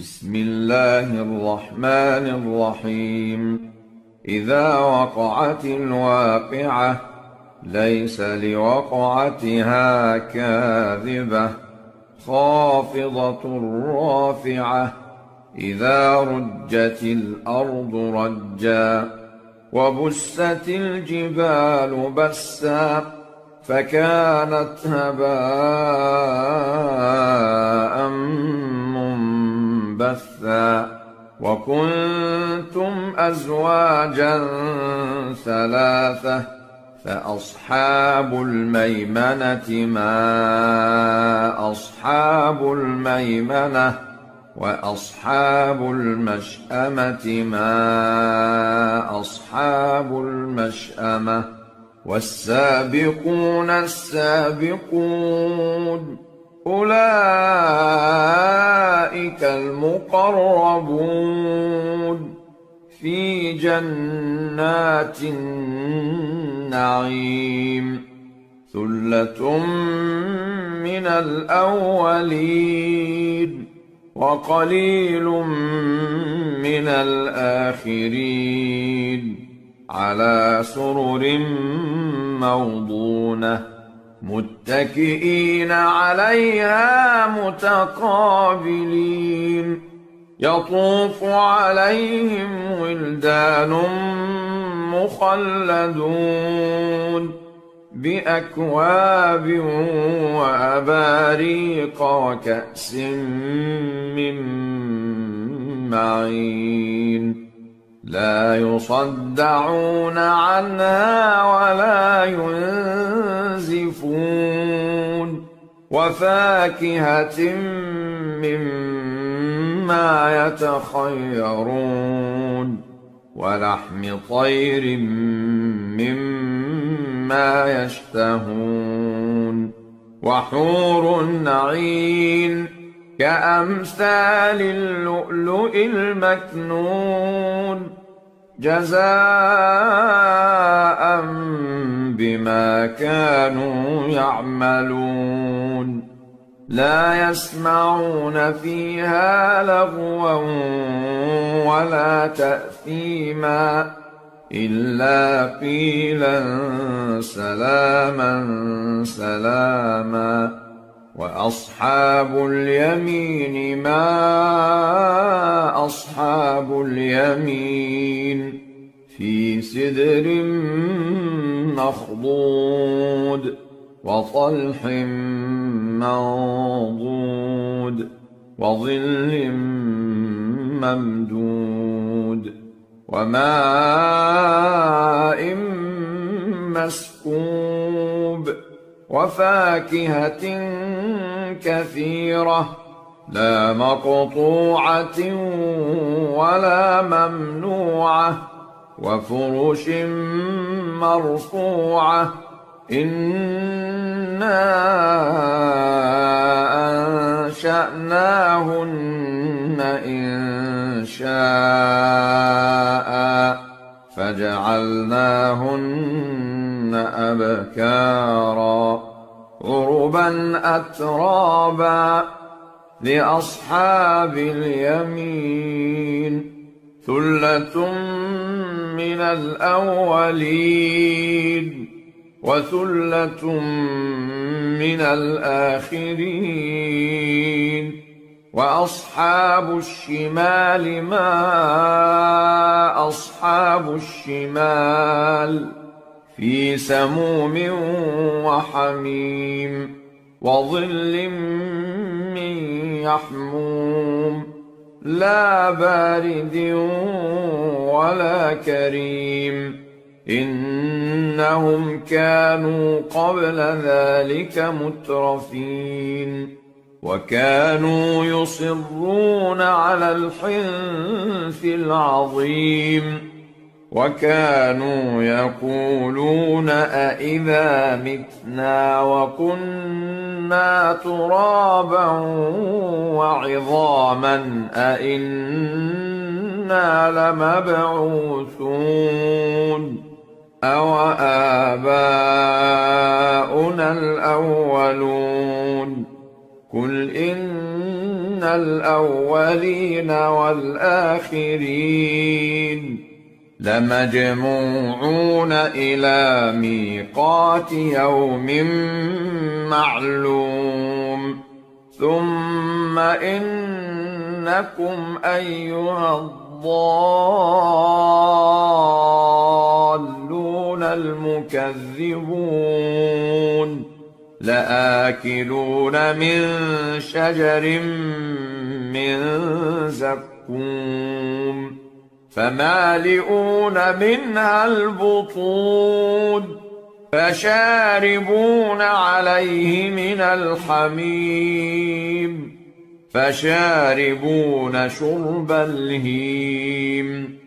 بسم الله الرحمن الرحيم. إذا وقعت الواقعة ليس لوقعتها كاذبة خافضة رافعة. إذا رجت الأرض رجا وبست الجبال بسا فكانت هباء منبثا. وكنتم أزواجا ثلاثة فأصحاب الميمنة ما أصحاب الميمنة وأصحاب المشأمة ما أصحاب المشأمة. والسابقون السابقون أولئك المقربون في جنات النعيم. ثلة من الأولين وقليل من الآخرين. على سرر موضونة متكئين عليها متقابلين. يطوف عليهم ولدان مخلدون بأكواب وأباريق وكأس من معين. لا يصدعون عنها ولا ينزفون. وفاكهة مما يتخيرون ولحم طير مما يشتهون. وحور عين كأمثال اللؤلؤ المكنون جزاء بما كانوا يعملون. لا يسمعون فيها لغوا ولا تأثيما إلا قيلا سلاما سلاما. وأصحاب اليمين ما أصحاب اليمين في سدر مخضود وطلح منضود وظل ممدود وماء مسكوب وفاكهة كثيرة لا مقطوعة ولا ممنوعة وفرش مرفوعة. إنا أنشأناهن إنشاء فجعلناهن أبكارا عربا أترابا لأصحاب اليمين. ثلة من الأولين وثلة من الآخرين. وأصحاب الشمال ما أصحاب الشمال في سموم وحميم وظل من يحموم لا بارد ولا كريم. إنهم كانوا قبل ذلك مترفين وكانوا يصرون على الحنث العظيم. وكانوا يقولون أإذا متنا وكنا ترابا وعظاما أإنا لمبعوثون أوآباؤنا الأولون قل إن الأولين والآخرين لمجموعون إلى ميقات يوم معلوم ثم إنكم أيها الضالون المكذبون لآكلون من شجر من زقوم فمالئون منها البطون فشاربون عليه من الحميم فشاربون شرب الهيم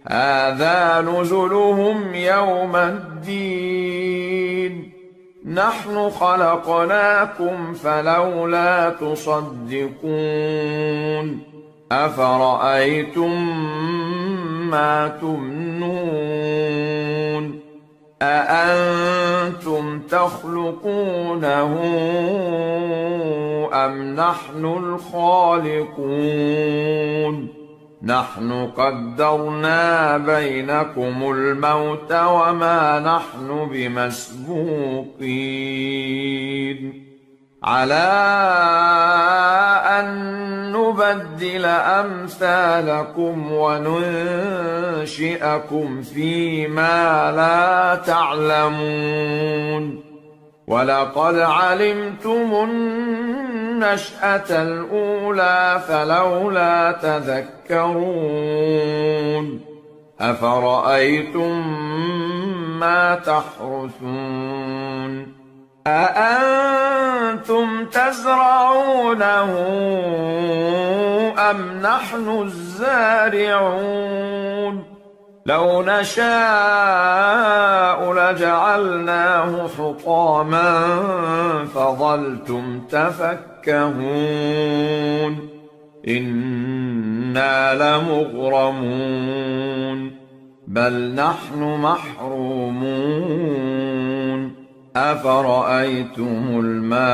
هذا نزلهم يوم الدين نحن خلقناكم فلولا تصدقون أفرأيتم ما تمنون أأنتم تخلقونه أم نحن الخالقون نحن قدرنا بينكم الموت وما نحن بمسبوقين على أن نبدل أمثالكم وننشئكم فيما لا تعلمون ولقد علمتم النشأة الأولى فلولا تذكرون أفرأيتم ما تحرثون أأنتم تزرعونه أم نحن الزارعون لو نشاء لجعلناه حطاما فظلتم تفكهون إنا لمغرمون بل نحن محرومون أفرأيتم الماء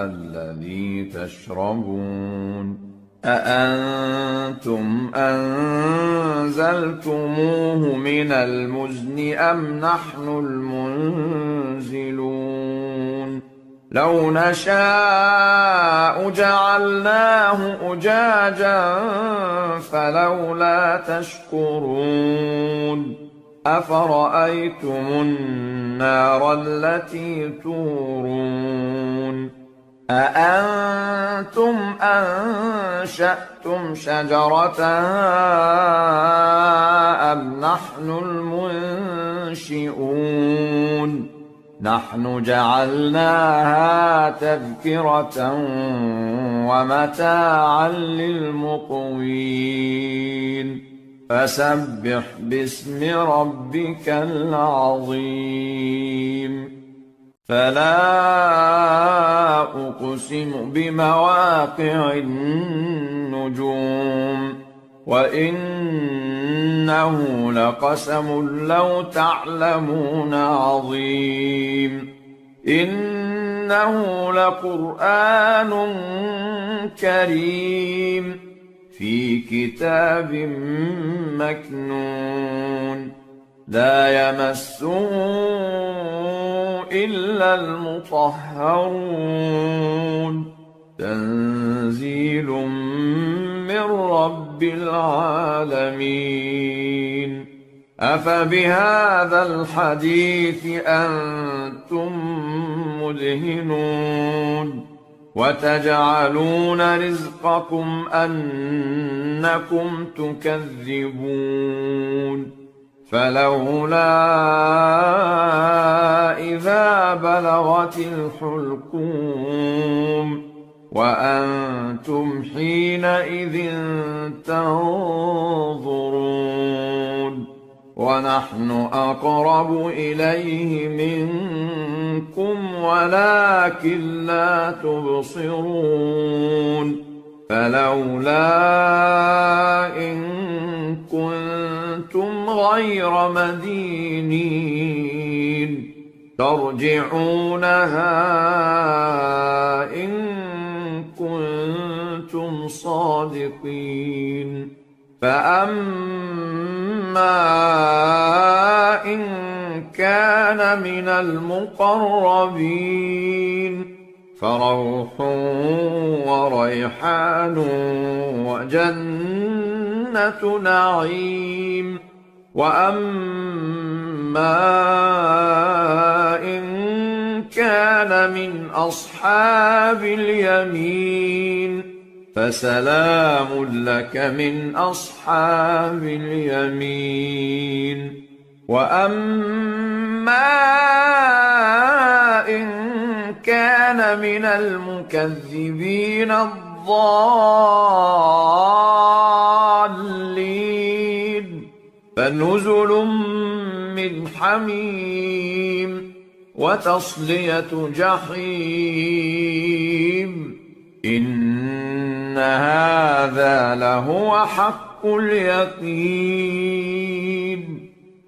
الذي تشربون أأنتم أنزلتموه من المزن أم نحن المنزلون لو نشاء جعلناه أجاجا فلولا تشكرون أفرأيتم النار التي تورون أأنتم أنشأتم شجرتها أم نحن المنشئون نحن جعلناها تذكرة ومتاعا للمقوين فسبح باسم ربك العظيم فلا أقسم بمواقع النجوم وإنه لقسم لو تعلمون عظيم إنه لقرآن كريم في كتاب مكنون لا يمسه إلا المطهرون تنزيل من رب العالمين أفبهذا الحديث أنتم مدهنون وتجعلون رزقكم أنكم تكذبون فلولا إذا بلغت الحلقوم وأنتم حينئذ تنظرون ونحن أقرب إليه منكم ولكن لا تبصرون فلولا إن كنتم غير مدينين ترجعونها إن كنتم صادقين. فأما إن كان من المقربين فروح وريحان وجنة نعيم. وأما إن كان من أصحاب اليمين فسلام لك من أصحاب اليمين. وأما إن كان من المكذبين الضالين فنزل من حميم وتصلية جحيم. إن هذا لهو حق اليقين.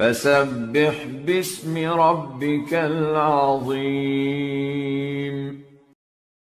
فسبح باسم ربك العظيم.